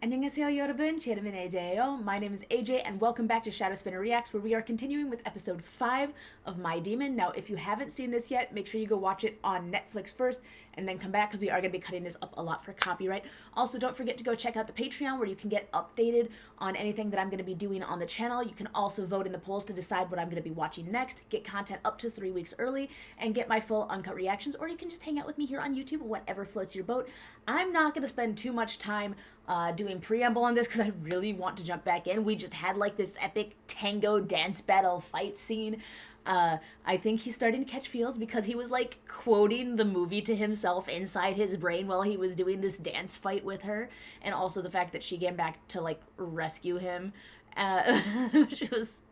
안녕하세요 여러분, 제 이름은 AJ예요. My name is AJ and welcome back to Shadow Spinner Reacts, where we are continuing with episode 5 of My Demon. Now, if you haven't seen this yet, make sure you go watch it on Netflix first and then come back because we are going to be cutting this up a lot for copyright. Also, don't forget to go check out the Patreon where you can get updated on anything that I'm going to be doing on the channel. You can also vote in the polls to decide what I'm going to be watching next, get content up to 3 weeks early, and get my full uncut reactions, or you can just hang out with me here on YouTube, whatever floats your boat. I'm not going to spend too much time doing preamble on this because I really want to jump back in. We just had like this epic tango dance battle fight scene. I think he's starting to catch feels because he was like quoting the movie to himself inside his brain while he was doing this dance fight with her, and also the fact that she came back to like rescue him, which was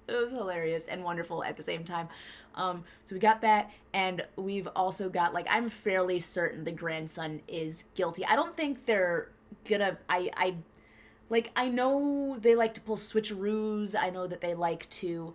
it was hilarious and wonderful at the same time. So we got that, and we've also got like I'm fairly certain the grandson is guilty. I don't think they're gonna. I know they like to pull switcheroos. I know that they like to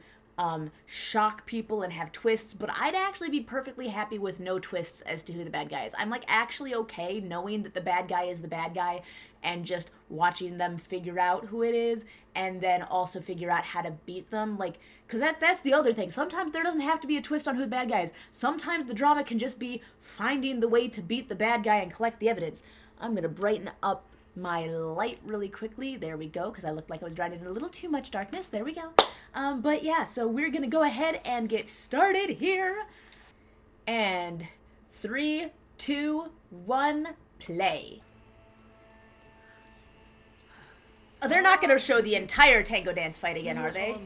shock people and have twists, but I'd actually be perfectly happy with no twists as to who the bad guy is. I'm like actually okay knowing that the bad guy is the bad guy and just watching them figure out who it is and then also figure out how to beat them, like, because that's the other thing. Sometimes there doesn't have to be a twist on who the bad guy is. Sometimes the drama can just be finding the way to beat the bad guy and collect the evidence. I'm gonna brighten up my light really quickly. There we go, because I looked like I was drowning in a little too much darkness. There we go. But yeah, so we're gonna go ahead and get started here. And 3, 2, 1, play. Oh, they're not gonna show the entire tango dance fight again, are they?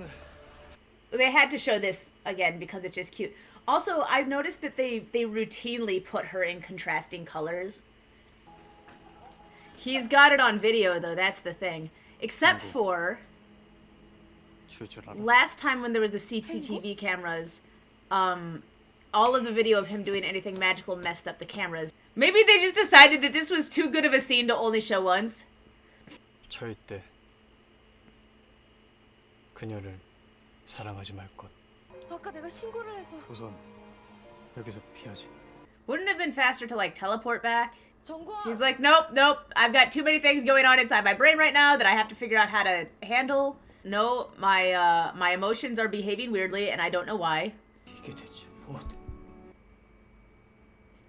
They had to show this again because it's just cute. Also, I've noticed that they routinely put her in contrasting colors. He's got it on video, though, that's the thing. Except for last time when there was the CCTV cameras, all of the video of him doing anything magical messed up the cameras. Maybe they just decided that this was too good of a scene to only show once. 절대 그녀를 사랑하지 말 것. 아까 내가 신고를 해서. 우선 여기서 피하지. Wouldn't it have been faster to, like, teleport back? 정구야. He's like, nope, I've got too many things going on inside my brain right now that I have to figure out how to handle. No, my emotions are behaving weirdly, and I don't know why. 이게 대체 무엇?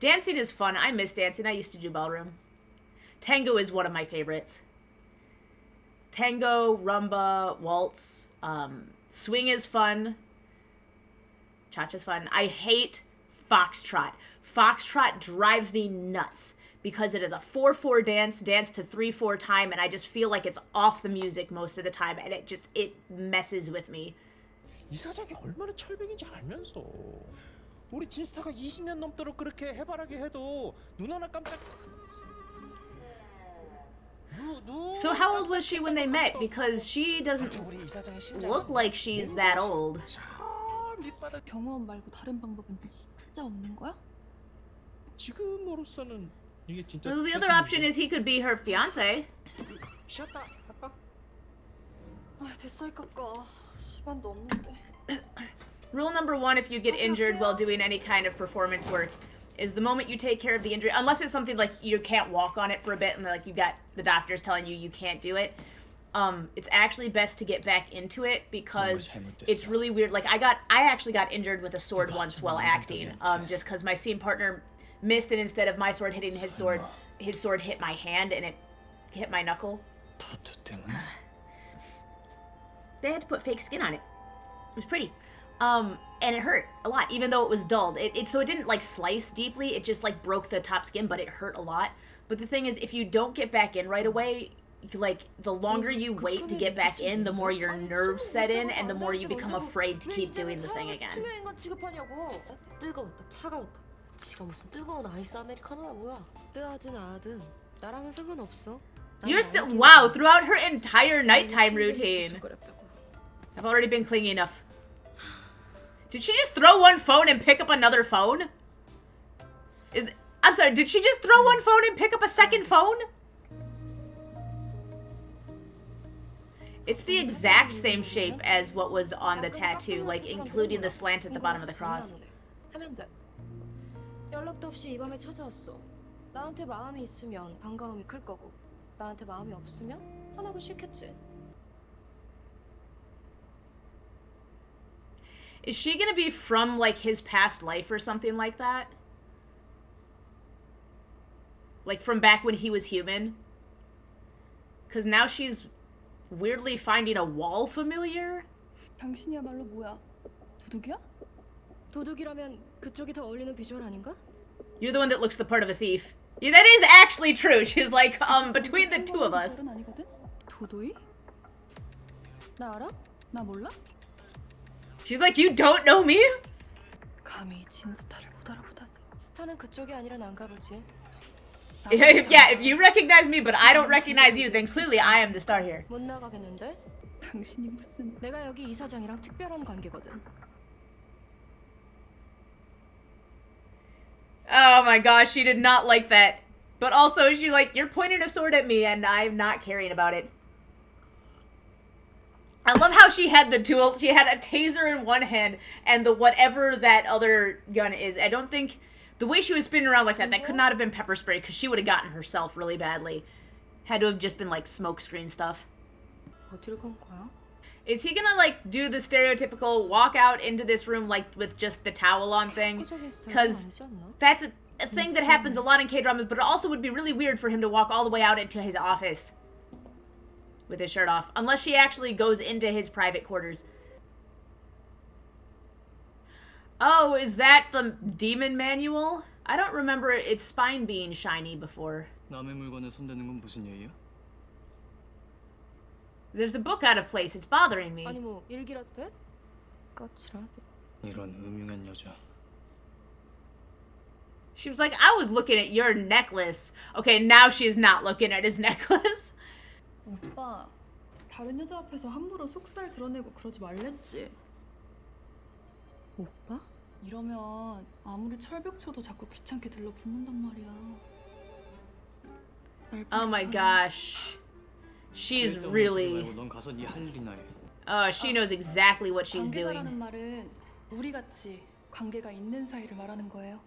Dancing is fun. I miss dancing. I used to do ballroom. Tango is one of my favorites. Tango, rumba, waltz, swing is fun. Cha-cha's fun. I hate foxtrot. Foxtrot drives me nuts because it is a 4/4 dance to 3/4 time, and I just feel like it's off the music most of the time, and it messes with me. 이 사장이 얼마나 철벽인지 알면서 우리 진스타가 20년 넘도록 그렇게 해바라기 해도 눈 하나 깜짝. So how old was she when they met? Because she doesn't look like she's that old. 경호원 말고 다른 방법은 진짜 없는 거야? 지금으로서는 이게 진짜. Well, the other option is he could be her fiance. 쉬었다 할까? 아, 됐어 이 깎아. 시간도 없는데. Rule number 1 if you get injured while doing any kind of performance work is the moment you take care of the injury, unless it's something like you can't walk on it for a bit and like you got the doctors telling you can't do it, it's actually best to get back into it because it's really weird. Like I actually got injured with a sword once while acting, just because my scene partner missed, and instead of my sword hitting his sword hit my hand and it hit my knuckle. 타투 때문에? They had to put fake skin on it. It was pretty. And it hurt a lot, even though it was dulled. So it didn't like slice deeply, it just like broke the top skin, but it hurt a lot. But the thing is, if you don't get back in right away, like the longer you wait to get back in, the more your nerves set in, and the more you become afraid to keep doing the thing again. 투명인간 취급하냐고. 뜨거웠다, 차가웠다. 지가 무슨 뜨거운 아이스 아메리카노야 뭐야? 뜨하든 아하든 나랑은 상관없어. You're still, wow, throughout her entire nighttime routine. I've already been clingy enough. Did she just throw one phone and pick up another phone? I'm sorry, did she just throw one phone and pick up a second phone? It's the exact same shape as what was on the tattoo, like including the slant at the bottom of the cross. 하면 돼. 연락도 없이 이 밤에 찾아왔어. 나한테 마음이 있으면 반가움이 클 거고. 나한테 마음이 없으면 화나고 싫겠지. Is she gonna be from, like, his past life or something like that? Like, from back when he was human? Because now she's weirdly finding a wall familiar? 당신이야말로 뭐야? 도둑이야? 도둑이라면 그쪽이 더 어울리는 비주얼 아닌가? You're the one that looks the part of a thief. Yeah, that is actually true. She was like, between the two of us. 비주얼은 아니거든? 도도이? 나 알아? 나 몰라? She's like, you don't know me? 감히 진스타를 못 알아보다니. 스타는 그쪽이 아니라 난가 보지. If you recognize me, but I don't recognize you, then clearly I am the star here. 못 나가겠는데? 당신이 무슨 내가 여기 이사장이랑 특별한 관계거든. Oh my gosh, she did not like that. But also, she like, you're pointing a sword at me, and I'm not caring about it. I love how she had the dual, she had a taser in one hand, and the whatever that other gun is. I don't think, the way she was spinning around like that could not have been pepper spray, because she would have gotten herself really badly. Had to have just been like smoke screen stuff. 어디로 간 거야? Is he gonna like do the stereotypical walk out into this room like with just the towel on thing? 획기적인 스타일은 Because 아니지 않나? that's a thing that happens a lot in K-dramas, but it also would be really weird for him to walk all the way out into his office with his shirt off. Unless she actually goes into his private quarters. Oh, is that the demon manual? I don't remember its spine being shiny before. 남의 물건에 손대는 건 무슨 예의야? There's a book out of place. It's bothering me. 아니 뭐 일기라도 돼? 까칠하게. 이런 음흉한 여자. She was like, I was looking at your necklace. Okay, now she's not looking at his necklace. 오빠 다른 여자 앞에서 함부로 속살 드러내고 그러지 말랬지. 오빠? 이러면 아무리 철벽 쳐도 자꾸 귀찮게 들러붙는단 말이야. 날 Oh my 버렸잖아. gosh. She's really... 넌 가서 네 할 일이나 해. she knows exactly what she's 관계자라는 doing. 말은 우리 같이 관계가 있는 사이를 말하는 거예요.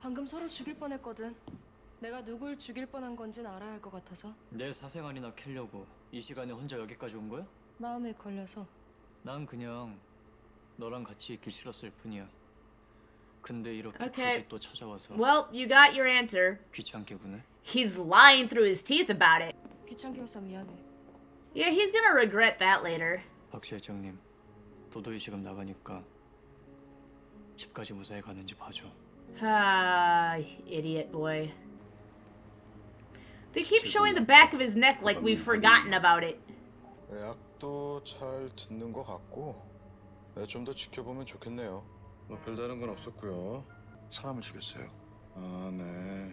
방금 서로 죽일 뻔했거든. 내가 누굴 죽일 뻔한 건진 알아야 할 것 같아서. 내 사생활이나 캐려고 이 시간에 혼자 여기까지 온 거야? 마음에 걸려서. 난 그냥 너랑 같이 있기 싫었을 뿐이야. 근데 이렇게 Okay. 굳이 또 찾아와서 Well, you got your answer. 귀찮게 구네. He's lying through his teeth about it. 귀찮게 해서 미안해. Yeah, he's gonna regret that later. 박 실장님, 도도히 지금 나가니까 집까지 무사히 가는지 봐줘. Ah, idiot boy. They keep showing the back of his neck like we've forgotten about it. 약도 잘 듣는 것 같고 좀 더 지켜보면 좋겠네요. 뭐 별다른 건 없었고요. 사람을 죽였어요. 아, 네.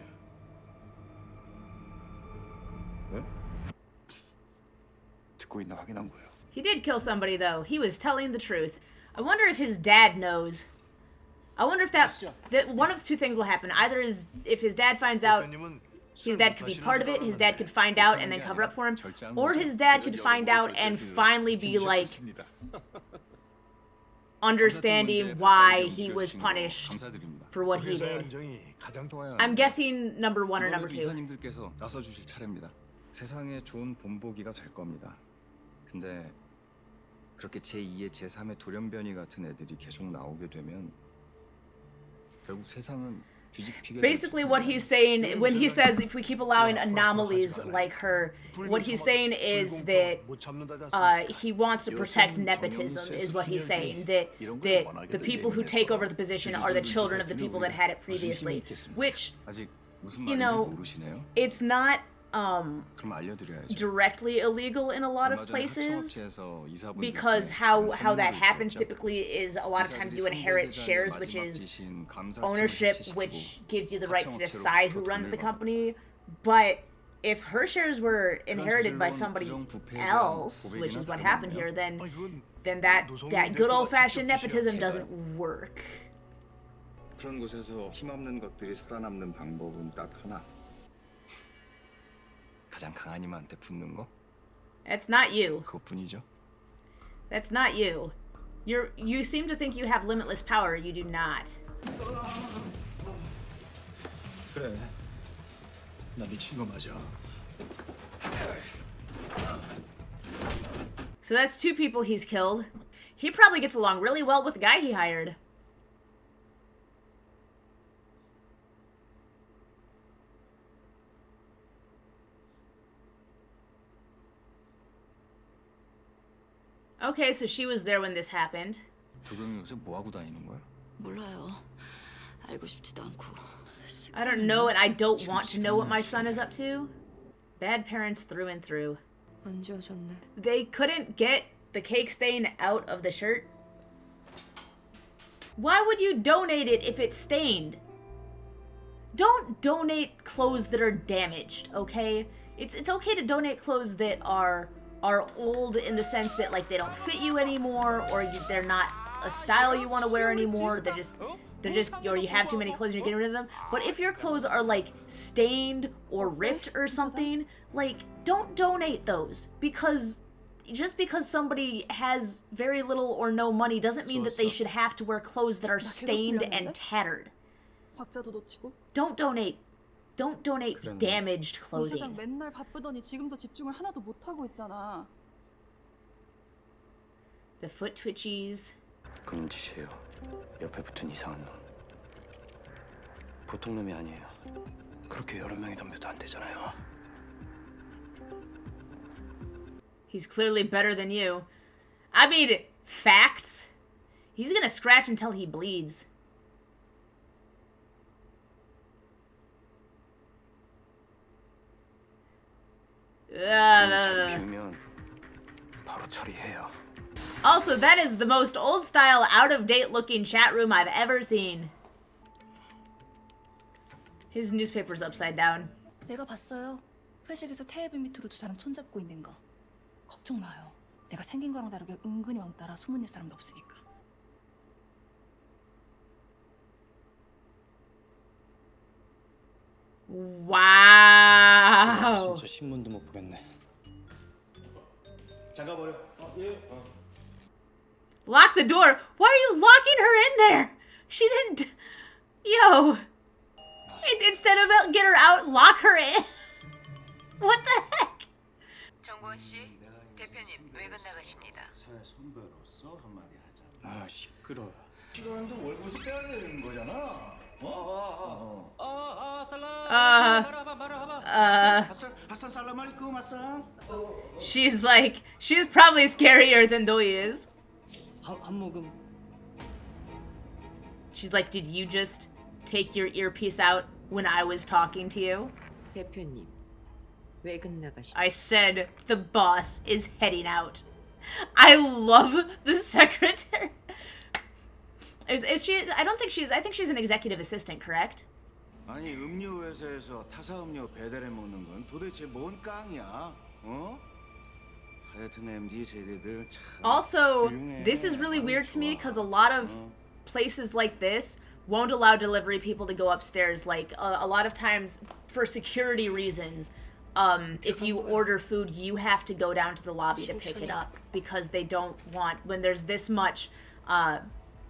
네? 듣고 있나 확인한 거예요. He did kill somebody, though. He was telling the truth. I wonder if his dad knows. I wonder if that one of two things will happen. Either is if his dad finds out, his dad could be part of it, his dad could find out and then cover up for him, or his dad could find out and finally be like understanding why he was punished for what he did. I'm guessing number one or number two. 이사님들께서 나서 주실 차례입니다. 세상에 좋은 본보기가 될 겁니다. 근데 그렇게 제2의 제3의 돌연변이 같은 애들이 계속 나오게 되면 결국 세상은 뒤집히게 Basically, what he's saying when he says if we keep allowing anomalies like her, what he's saying is that he wants to protect nepotism. Is what he's saying that the people who take over the position are the children of the people that had it previously, which 아직 무슨 you 말인지 know, 모르시네요. it's not 그럼 알려드려야죠. directly illegal in a lot of 얼마 전에 places. 하청업체에서 이사분들께 Because how 작은 that 선물을 happens 줬죠. typically is a lot of times you inherit shares, which is ownership, which gives you the right to decide who runs the company. But if her shares were inherited by somebody else, which is what happened here, then that good old-fashioned nepotism doesn't work. 그런 곳에서 힘없는 것들이 살아남는 방법은 딱 하나. 가장 강한 힘한테 붙는 거? That's not you. 그것뿐이죠. That's not you. You seem to think you have limitless power. You do not. 그래. 나 미친 거 맞아. So that's 2 people he's killed. He probably gets along really well with the guy he hired. Okay, so she was there when this happened. 도경이 요새 뭐 하고 다니는 거야? 몰라요. 알고 싶지도 않고. I don't know and I don't want to know what my son is up to. Bad parents through and through. 안 지워졌네. They couldn't get the cake stain out of the shirt. Why would you donate it if it's stained? Don't donate clothes that are damaged, okay? It's okay to donate clothes that are old in the sense that like they don't fit you anymore or they're not a style you want to wear anymore. They're just or you have too many clothes and you're getting rid of them. But if your clothes are like stained or ripped or something, like don't donate those because just because somebody has very little or no money doesn't mean that they should have to wear clothes that are stained and tattered. 박자도 놓치고. Don't donate 그랬나? damaged 이 clothing. 사장 맨날 바쁘더니 지금도 집중을 하나도 못 하고 있잖아. The foot twitchies. 그놈 짓이에요. 옆에 붙은 이상한 놈. 보통 놈이 아니에요. 그렇게 여러 명이 덤벼도 안 되잖아요. He's clearly better than you. I mean, facts. He's gonna scratch until he bleeds. 잘 비우면 바로 처리해요. Also, that is the most old-style, out-of-date looking chat room I've ever seen. His newspaper's upside down. 내가 봤어요. 회식에서 테이블 밑으로 2 사람 손잡고 있는 거. 걱정 마요. 내가 생긴 거랑 다르게 은근히 왕따라 소문낼 사람도 없으니까. Wow. 진짜 신문도 못 보겠네. Lock the door. Why are you locking her in there? She didn't. Yo. Instead of get her out, lock her in. What the heck? 정권 씨, 대표님 외근 나가십니다. 아 시끄러. 시간도 월급에서 빼야 되는 거잖아. 하산 살람 알이쿰 하산. She's like, she's probably scarier than Doi is. 한 모금. She's like, did you just take your earpiece out when I was talking to you? 대표님 외근 나가십니다. I said the boss is heading out. I love the secretary. Is she? I don't think she's. I think she's an executive assistant, correct? 아니 음료 회사에서 타사 음료 배달해 먹는 건 도대체 뭔 깡이야? 어? 하여튼 MZ 세대들 참. Also, 훌륭해. this is really 아주 weird to me 좋아. because a lot of 어. places like this won't allow delivery people to go upstairs. Like a lot of times, for security reasons, if you order food, you have to go down to the lobby to pick it up because they don't want when there's this much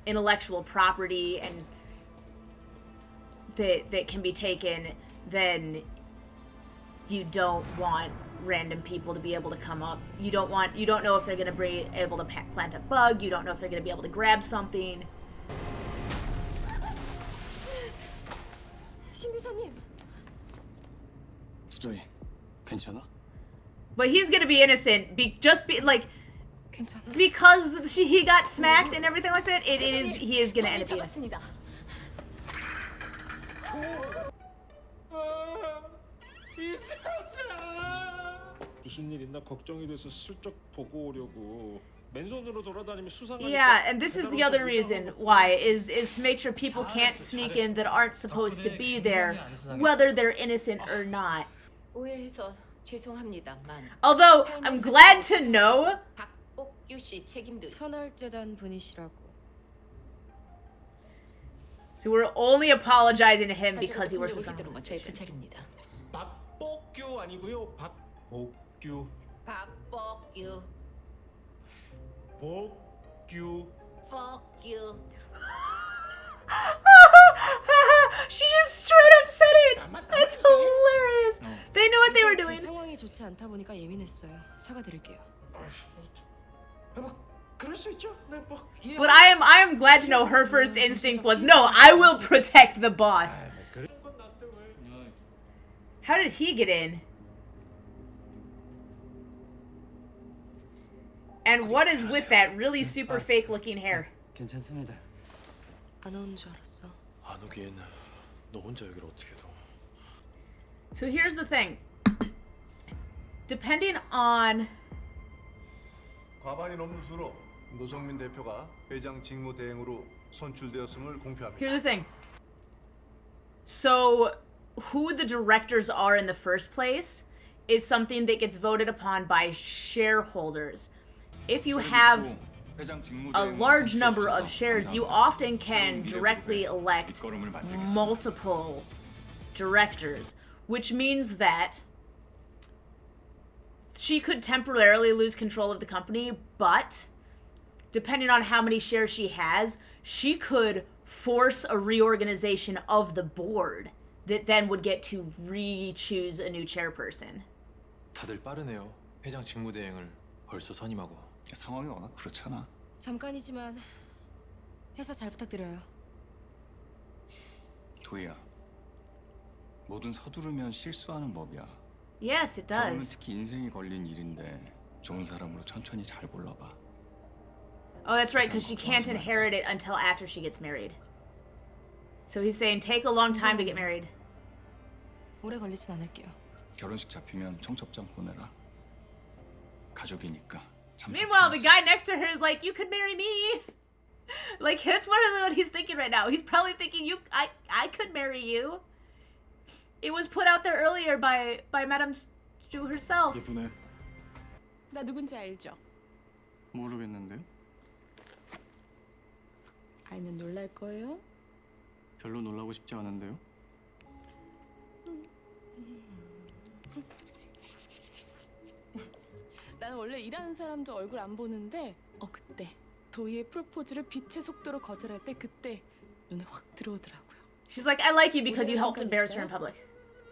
intellectual property and that can be taken, then you don't want random people to be able to come up. You don't know if they're going to be able to plant a bug. You don't know if they're going to be able to grab something. 신비사님. 수도이 괜찮아? But he's going to be innocent 괜찮아. because he got smacked and everything like that. He is going to end up being innocent. 무슨 일 있나 걱정이 돼서 슬쩍 보고 오려고. 맨손으로 돌아다니면 수상하니까. Yeah, and this is the other reason why is to make sure people can't sneak in that aren't supposed to be there, whether they're innocent or not. 오해해서 죄송합니다만 Although I'm glad to know. 박복규 씨 책임도 선할재단 분이시라고. So we're only apologizing to him because he works for some 들은 건 저희 organization. 불찰입니다. 박복규 아니고요. 박복규. 박복규, 복규. fuck you. She just straight up said it. It's hilarious. They knew what they were 제 doing. 상황이 좋지 않다 보니까 예민했어요. 사과드릴게요. 뭐 그럴 수 있죠. 네, 뭐 But I am glad to know her first instinct was, no, I will protect the boss. 그런 건 나한테 왜? How did he get in? And what is with that really super fake looking hair? 괜찮습니다. 안 오는 줄 알았어. 안 오긴 너 혼자 여기를 어떻게 둬? So here's the thing. Depending on 과반이 넘는 수로 노성민 대표가 회장 직무 대행으로 선출되었음을 공표합니다. here's the thing. So who the directors are in the first place is something that gets voted upon by shareholders. If you have a large number of shares, you often can directly elect multiple directors, which means that she could temporarily lose control of the company, but depending on how many shares she has, she could force a reorganization of the board that then would get to re-choose a new chairperson. 다들 빠르네요. 회장 직무대행을 벌써 선임하고. 상황이 워낙 그렇잖아. 잠깐이지만 회사 잘 부탁드려요. 도희야, 뭐든 서두르면 실수하는 법이야. Yes, it 결혼은 does. 특히 인생이 걸린 일인데 좋은 사람으로 천천히 잘 골라봐. Oh, that's right, because she can't inherit it until after she gets married. So he's saying take a long time to get married. 오래 걸리진 않을게요. 결혼식 잡히면 청첩장 보내라. 가족이니까. Meanwhile, the guy next to her is like, "You could marry me." Like that's what he's thinking right now. He's probably thinking, I could marry you." It was put out there earlier by Madame Zhu herself. 예쁘네. 나 누군지 알죠? 모르겠는데요? 알면 놀랄 거예요. 별로 놀라고 싶지 않은데요? 난 원래 일하는 사람도 얼굴 안 보는데 그때 도희의 프로포즈를 빛의 속도로 거절할 때 그때 눈에 확 들어오더라고요. She's like, "I like you because you helped embarrass her in public."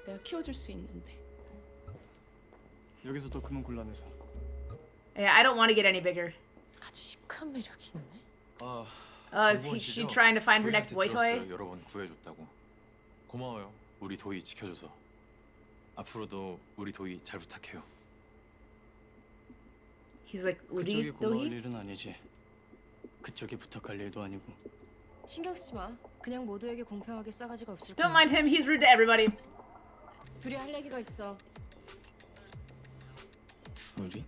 내가 키워줄 수 있는데. 여기서 더 크면 곤란해서. Yeah, I don't want to get any bigger. 아주 시크한 매력이 있네. 아, Is she trying to find her next boy toy? 여러 번 구해줬다고. 고마워요. 우리 도희 지켜줘서. 앞으로도 우리 도희 잘 부탁해요. He's like, 그쪽이 우리 고마울 도희? 일은 아니지. 그쪽이 부탁할 일도 아니고. 신경 쓰지 마. 그냥 모두에게 공평하게 싸가지가 없을 Don't 거야. mind him. He's rude to everybody. 둘이 할 얘기가 있어. 둘이?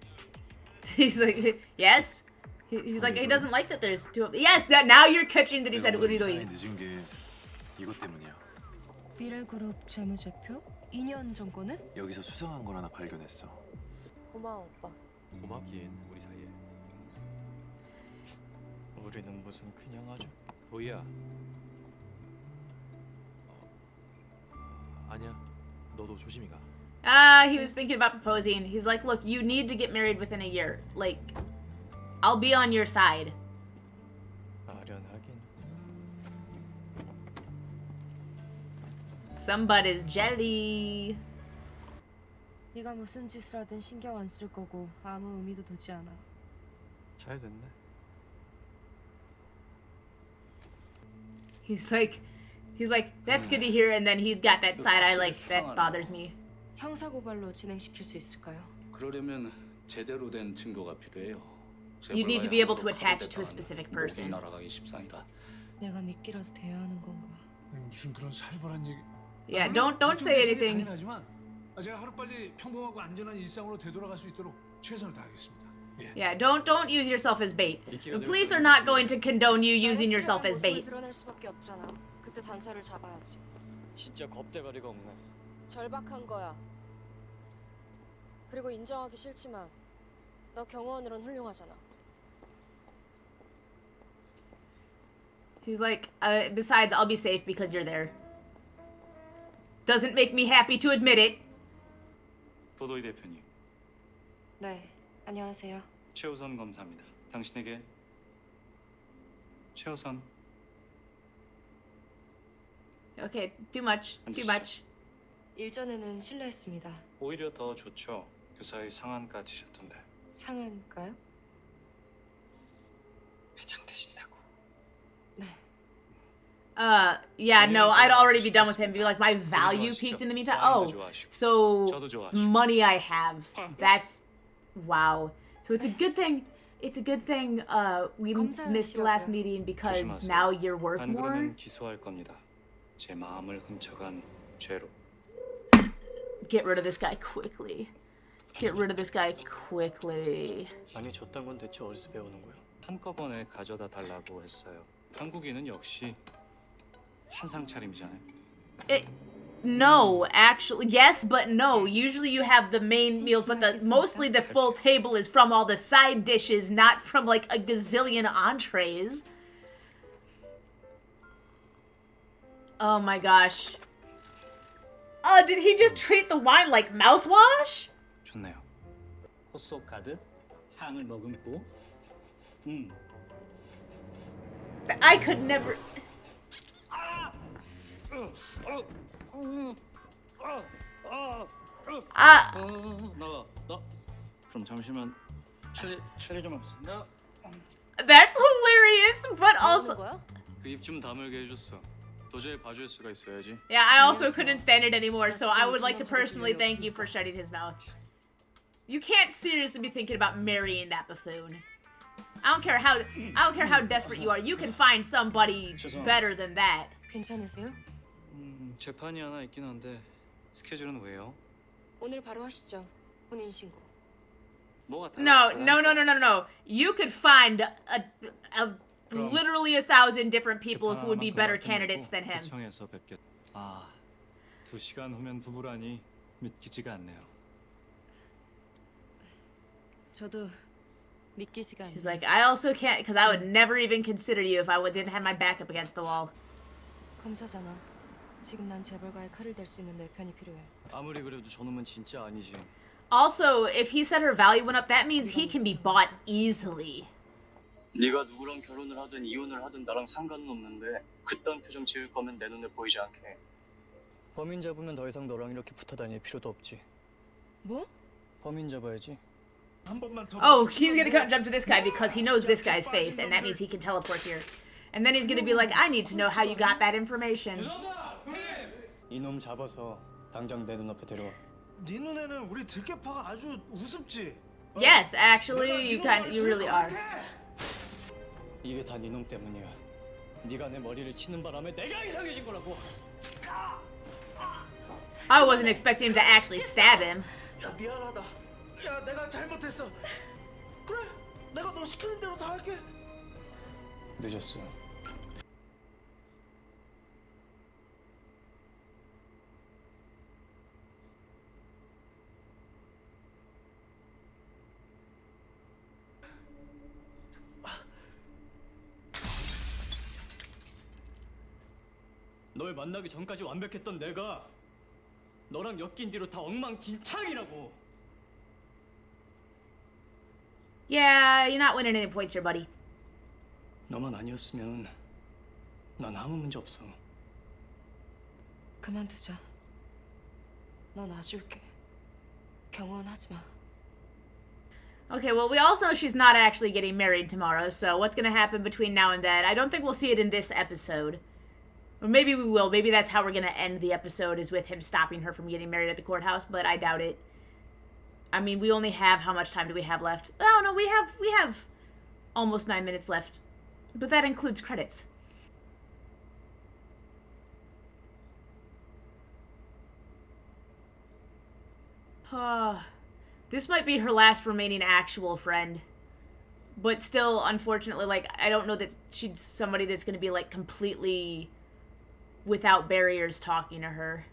He's like, yes. He's like, he doesn't like that there's two of. Yes, that now you're catching that he said 우리 도희. 늦은 게 이것 때문이야. 미래그룹 재무제표? 2년 전 거는? 여기서 수상한 걸 하나 발견했어. 고마워 오빠. 고맙긴 우리 사이에. 우리는 무슨 그냥 아주. 도희야. 아니야. 너도 조심히 가. He was thinking about proposing. He's like, look, you need to get married within a year. Like, I'll be on your side. 아련하긴. Somebody's jelly. 네가 무슨 짓을 하든 신경 안 쓸 거고 아무 의미도 두지 않아. 잘 됐네. He's like, that's good to hear. And then he's got that side eye like that bothers me. 형사 고발로 진행시킬 수 있을까요? 그러려면 제대로 된 증거가 필요해요. You need to be able to attach it to a specific person. 날아가기 십상이라. 내가 믿기라도 돼야 하는 건가? 무슨 그런 살벌한 얘기. Yeah, don't say anything. 당연하지만 제가 하루빨리 평범하고 안전한 일상으로 되돌아갈 수 있도록 최선을 다하겠습니다. Yeah, don't use yourself as bait. The police are not going to condone you using yourself as bait. 드러낼 수밖에 없잖아. 그때 단서를 잡아야지. 진짜 겁대가리가 없네. 절박한 거야. 그리고 인정하기 싫지만 너 경호원으론 훌륭하잖아. She's like, besides, I'll be safe because you're there. Doesn't make me happy to admit it. 도도희 대표님, 네, 안녕하세요. 최우선 검사입니다. 당신에게 최우선. Okay, too much. Too much. 일전에는 실례했습니다. 오히려 더 좋죠. 그 사이 상한가 지셨던데. 상한가요? Yeah, no, I'd already be done with him. Be like, my value peaked in the meantime. Oh, so money I have. That's, wow. So it's a good thing. It's a good thing we missed the last meeting because now you're worth 안 more. 그러면 기소할 겁니다. 제 마음을 훔쳐간 죄로. Get rid of this guy quickly. Get rid of this guy quickly. 아니 저딴 건 대체 어디서 배우는 거야? 한꺼번에 가져다 달라고 했어요. 한국인은 역시 한상 차림이잖아요. No, actually, yes, but no. Usually you have the main meals, but mostly the full table is from all the side dishes, not from like a gazillion entrees. Oh my gosh. Did he just treat the wine like mouthwash? 좋네요. 코소 가득 향을 머금고. I could never. 나가. 그럼 잠시만 처리 좀 하겠습니다. That's hilarious, but also. 그 입 좀 다물게 해줬어. 도저히 봐줄 수가 있어야지. Yeah, I also couldn't stand it anymore, so I would like to personally thank you for shutting his mouth. You can't seriously be thinking about marrying that buffoon. I don't care how desperate you are. You can find somebody better than that. 괜찮으세요? 재판이 하나 있긴 한데 스케줄은 왜요? 오늘 바로 하시죠. 혼인 신고. 뭐가 No. You could find literally 1,000 different people who would be better candidates than him. 구청에서 뵙겠. 2시간 후면 부부라니 믿기지가 않네요. 저도 믿기지가 않네요. He's like, I also can't, because I would never even consider you if I didn't have my back up against the wall. 검사잖아. 지금 난 재벌가의 칼을 댈 수 있는 내 편이 필요해. 아무리 그래도 저놈은 진짜 아니지. Also, if he said her value went up, that means he can be bought easily. 네가 누구랑 결혼을 하든 이혼을 하든 나랑 상관은 없는데 그딴 표정 지을 거면 내 눈에 보이지 않게 해. 범인 잡으면 더 이상 너랑 이렇게 붙어 다닐 필요도 없지. 뭐? 범인 잡아야지. Oh, he's gonna jump to this guy because he knows this guy's face, and that means he can teleport here. And then he's gonna be like, I need to know how you got that information. 이놈 잡아서 당장 내 눈앞에 데려와. 네 눈에는 우리 들깨파가 아주 우습지. Yes, actually, you really are. 이게 다 네 놈 때문이야. 네가 내 머리를 치는 바람에 내가 이상해진 거라고. I wasn't expecting him to actually stab him. 야 미안하다. 야 내가 잘못했어. 그래, 내가 너 시키는 대로 다 할게. 늦었어. 널 만나기 전까지 완벽했던 내가 너랑 엮인 뒤로 다 엉망진창이라고. Yeah, you're not winning any points here, buddy. 너만 아니었으면 난 아무 문제 없어. 그만두자. 넌 놔줄게. 경원하지 마. Okay, well, we also know she's not actually getting married tomorrow, so what's gonna happen between now and then? I don't think we'll see it in this episode. Or maybe we will. Maybe that's how we're gonna end the episode, is with him stopping her from getting married at the courthouse, but I doubt it. I mean, we only have, how much time do we have left? Oh, no, we have almost 9 minutes left. But that includes credits. This might be her last remaining actual friend. But still, unfortunately, like, I don't know that she's somebody that's gonna be, like, completely without barriers talking to her.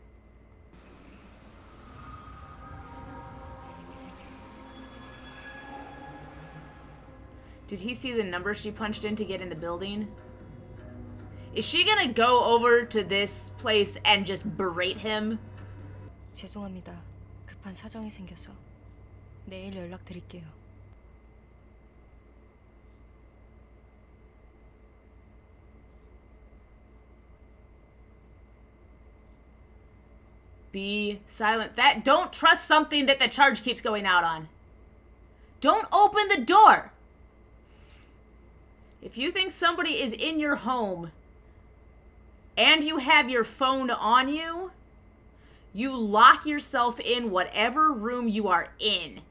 Did he see the number she punched in to get in the building? Is she gonna go over to this place and just berate him? 죄송합니다. 급한 사정이 생겨서 내일 연락드릴게요. Be silent. Don't trust something that the charge keeps going out on. Don't open the door. If you think somebody is in your home and you have your phone on you, you lock yourself in whatever room you are in,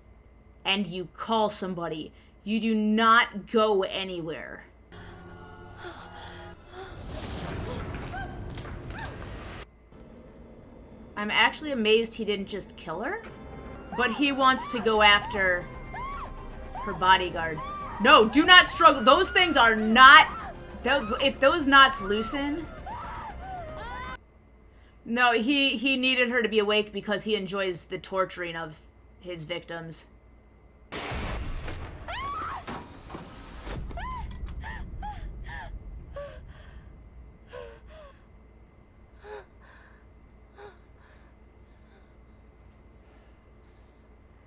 and you call somebody. You do not go anywhere. I'm actually amazed he didn't just kill her, but he wants to go after her bodyguard. No, do not struggle. Those things are not... If those knots loosen... No, he needed her to be awake because he enjoys the torturing of his victims.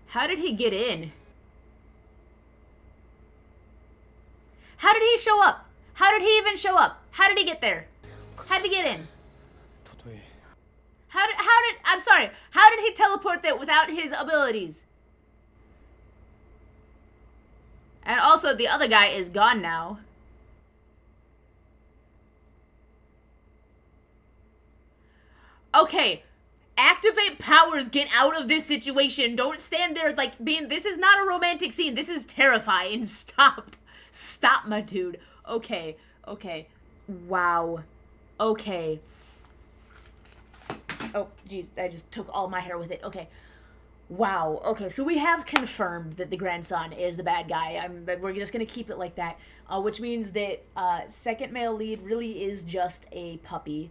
How did he get in? How did he show up? How did he even show up? How did he get there? How did he get in? I'm sorry, how did he teleport there without his abilities? And also, the other guy is gone now. Okay, activate powers, get out of this situation. Don't stand there like being, this is not a romantic scene. This is terrifying. Stop. Stop, my dude. Okay, okay. Wow. Okay. Oh, geez, I just took all my hair with it. Okay. Wow. Okay, so we have confirmed that the grandson is the bad guy. We're just gonna keep it like that, which means that second male lead really is just a puppy,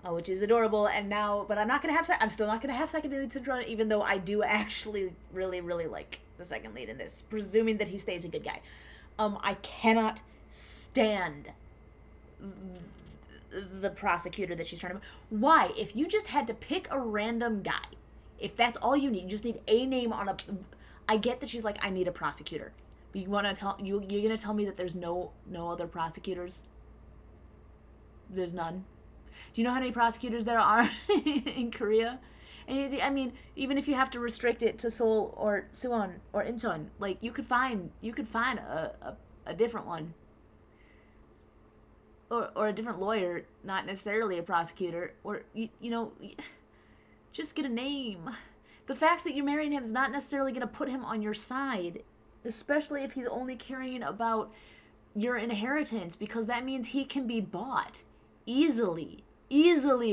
which is adorable. And now, but I'm still not gonna have second lead syndrome, even though I do actually really, really like the second lead in this, presuming that he stays a good guy. I cannot stand the prosecutor that she's trying to... Why? If you just had to pick a random guy, if that's all you need, you just need a name on a... I get that she's like, I need a prosecutor. But you want to tell... You're going to tell me that there's no other prosecutors? There's none? Do you know how many prosecutors there are in Korea? And I mean, even if you have to restrict it to Seoul or Suwon or Incheon, like, you could find a different one. Or a different lawyer, not necessarily a prosecutor, or, you know, just get a name. The fact that you're marrying him is not necessarily going to put him on your side, especially if he's only caring about your inheritance, because that means he can be bought. Easily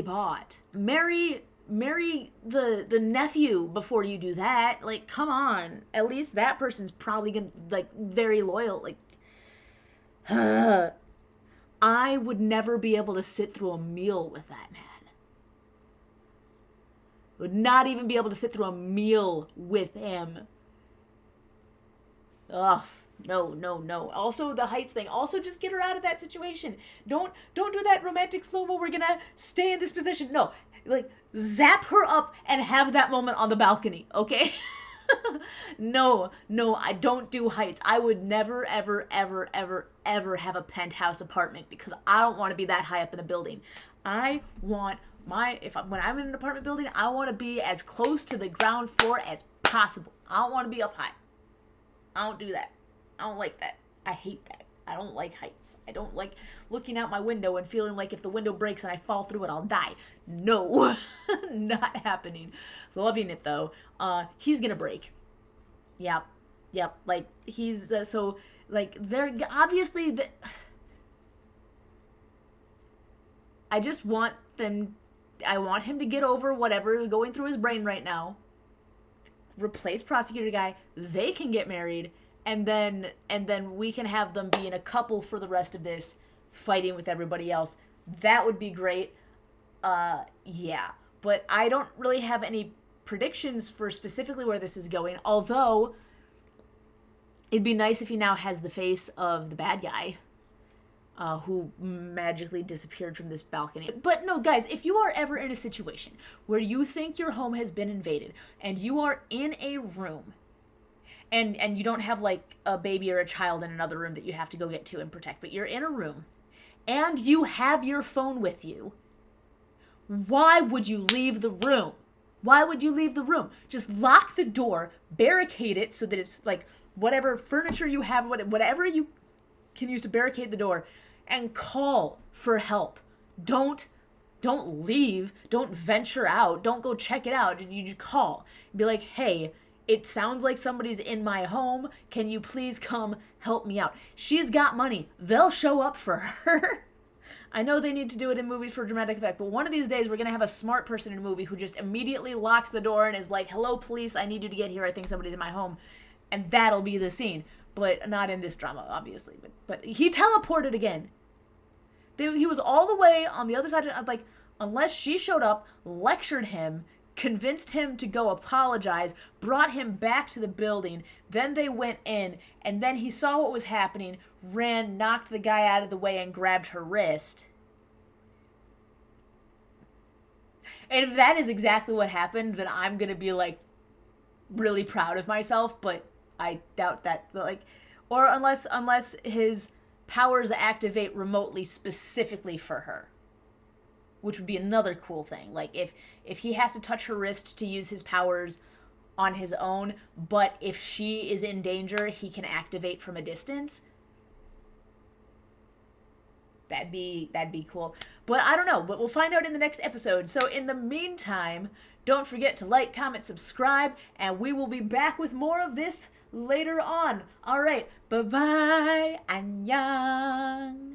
bought. Marry the nephew before you do that. Like, come on. At least that person's probably gonna, like, very loyal. Like, I would never be able to sit through a meal with that man. Would not even be able to sit through a meal with him. Ugh. No. Also, the heights thing. Also, just get her out of that situation. Don't do that romantic slow-mo. We're gonna stay in this position. No. Like, zap her up and have that moment on the balcony, okay? No, I don't do heights. I would never, ever have a penthouse apartment because I don't want to be that high up in the building. I want when I'm in an apartment building, I want to be as close to the ground floor as possible. I don't want to be up high. I don't do that. I don't like that. I hate that. I don't like heights. I don't like looking out my window and feeling like if the window breaks and I fall through it, I'll die. No, not happening. Loving it though. He's gonna break. Yep. Like, he's the, so, like, they're obviously the... I just want them, I want him to get over whatever is going through his brain right now. Replace prosecutor guy. They can get married. And then we can have them being a couple for the rest of this, fighting with everybody else. That would be great. Yeah. But I don't really have any predictions for specifically where this is going. Although, it'd be nice if he now has the face of the bad guy, who magically disappeared from this balcony. But no, guys, if you are ever in a situation where you think your home has been invaded, and you are in a room, and you don't have, like, a baby or a child in another room that you have to go get to and protect, but you're in a room, and you have your phone with you, why would you leave the room? Why would you leave the room? Just lock the door, barricade it so that it's, like, whatever furniture you have, whatever you can use to barricade the door, and call for help. Don't Don't leave. Don't venture out. Don't go check it out. You just call. Be like, hey, it sounds like somebody's in my home. Can you please come help me out? She's got money. They'll show up for her. I know they need to do it in movies for dramatic effect, but one of these days we're going to have a smart person in a movie who just immediately locks the door and is like, hello, police, I need you to get here. I think somebody's in my home. And that'll be the scene. But not in this drama, obviously. But he teleported again. He was all the way on the other side of, like, unless she showed up, lectured him, convinced him to go apologize, brought him back to the building, then they went in, and then he saw what was happening, ran, knocked the guy out of the way, and grabbed her wrist. And if that is exactly what happened, then I'm gonna be, like, really proud of myself, but I doubt that, like, or unless his powers activate remotely specifically for her, which would be another cool thing. Like, if he has to touch her wrist to use his powers on his own, but if she is in danger, he can activate from a distance. That'd be cool. But I don't know, but we'll find out in the next episode. So in the meantime, don't forget to like, comment, subscribe, and we will be back with more of this later on. All right, bye-bye, annyeong.